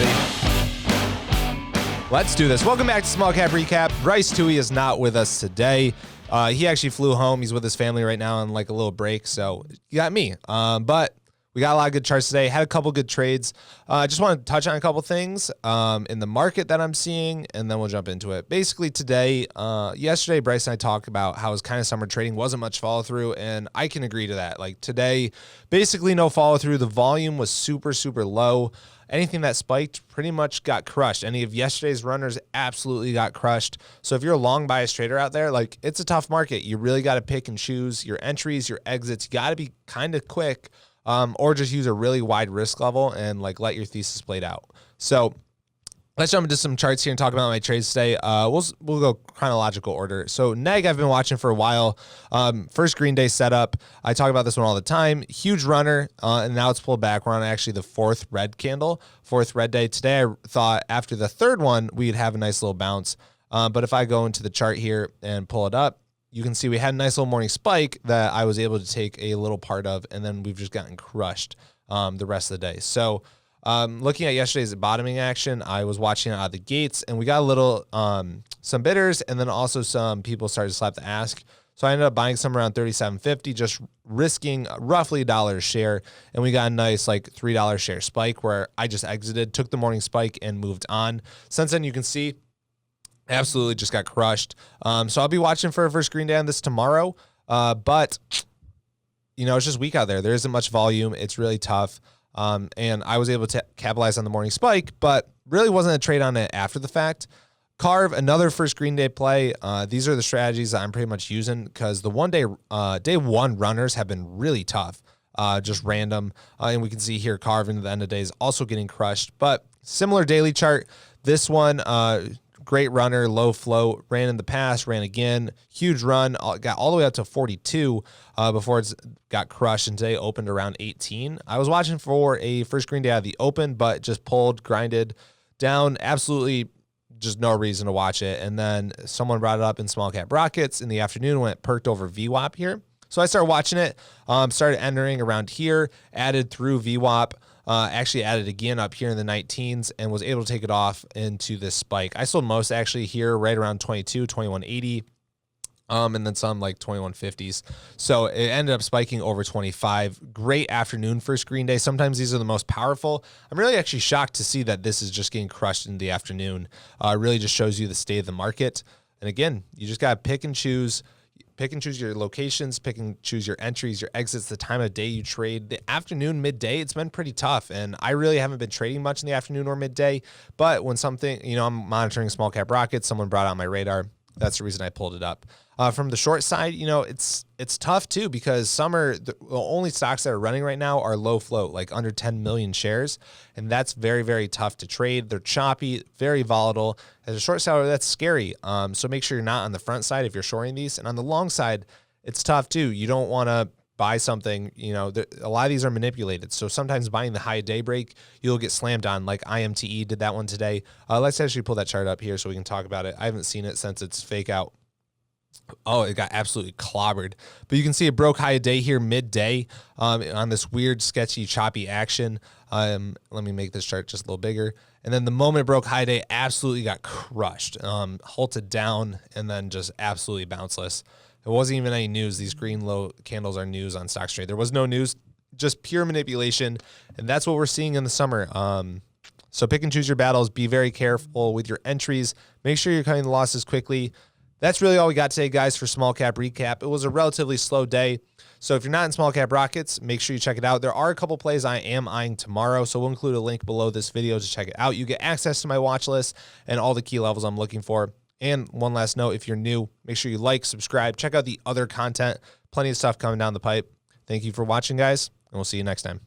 everybody. Let's do this. Welcome back to Small Cap Recap. Bryce Toohey is not with us today. He actually flew home. He's with his family right now on like a little break, so you got me. But we got a lot of good charts today. Had a couple good trades. I just want to touch on a couple things in the market that I'm seeing, and then we'll jump into it. Basically today, yesterday, Bryce and I talked about how his kind of summer trading wasn't much follow through, and I can agree to that. Like today, basically no follow through. The volume was super, super low. Anything that spiked pretty much got crushed. Any of yesterday's runners absolutely got crushed. So if you're a long bias trader out there, like it's a tough market. You really got to pick and choose your entries, your exits. You got to be kind of quick. Or just use a really wide risk level and like let your thesis played out. So let's jump into some charts here and talk about my trades today. We'll go chronological order. So NEGG I've been watching for a while. First green day setup. I talk about this one all the time. Huge runner, and now it's pulled back. We're on actually the fourth red candle, fourth red day. Today I thought after the third one we'd have a nice little bounce. But if I go into the chart here and pull it up, you can see we had a nice little morning spike that I was able to take a little part of, and then we've just gotten crushed the rest of the day. So looking at yesterday's bottoming action, I was watching it out of the gates, and we got a little, some bidders, and then also some people started to slap the ask. So I ended up buying some around $37.50, just risking roughly $1 a share, and we got a nice like $3 share spike where I just exited, took the morning spike, and moved on. Since then, you can see absolutely just got crushed. So I'll be watching for a first green day on this tomorrow. But, you know, it's just weak out there. There isn't much volume. It's really tough. And I was able to capitalize on the morning spike, but really wasn't a trade on it after the fact. Carv, another first green day play. These are the strategies that I'm pretty much using because the day one runners have been really tough, just random. And we can see here Carv into the end of the day is also getting crushed. But similar daily chart. This one, great runner, low float, ran in the past, ran again, huge run, got all the way up to 42 before it got crushed, and today opened around 18. I was watching for a first green day out of the open, but just pulled, grinded down, absolutely just no reason to watch it. And then someone brought it up in small cap rockets in the afternoon when it perked over VWAP here. So I started watching it, started entering around here, added through VWAP, actually added again up here in the 19s and was able to take it off into this spike. I sold most actually here right around 22, 21.80, and then some like 21.50s. So it ended up spiking over 25. Great afternoon first green day. Sometimes these are the most powerful. I'm really actually shocked to see that this is just getting crushed in the afternoon. Really just shows you the state of the market. And again, you just got to pick and choose. Pick and choose your locations, pick and choose your entries, your exits, the time of day you trade. The afternoon, midday, it's been pretty tough. And I really haven't been trading much in the afternoon or midday. But when something, you know, I'm monitoring small cap rockets, someone brought out my radar. That's the reason I pulled it up. From the short side, you know, it's tough too because the only stocks that are running right now are low float, like under 10 million shares. And that's very, very tough to trade. They're choppy, very volatile. As a short seller, that's scary. So make sure you're not on the front side if you're shorting these. And on the long side, it's tough too. You don't want to buy something, you know, a lot of these are manipulated. So sometimes buying the high daybreak, you'll get slammed on, like IMTE did that one today. Let's actually pull that chart up here so we can talk about it. I haven't seen it since it's fake out. Oh, it got absolutely clobbered. But you can see it broke high a day here midday on this weird, sketchy, choppy action. Let me make this chart just a little bigger. And then the moment it broke high day, absolutely got crushed, halted down, and then just absolutely bounceless. It wasn't even any news. These green low candles are news on StocksToTrade. There was no news, just pure manipulation. And that's what we're seeing in the summer. So pick and choose your battles. Be very careful with your entries. Make sure you're cutting the losses quickly. That's really all we got today, guys, for Small Cap Recap. It was a relatively slow day. So if you're not in Small Cap Rockets, make sure you check it out. There are a couple plays I am eyeing tomorrow, so we'll include a link below this video to check it out. You get access to my watch list and all the key levels I'm looking for. And one last note, if you're new, make sure you like, subscribe, check out the other content. Plenty of stuff coming down the pipe. Thank you for watching, guys, and we'll see you next time.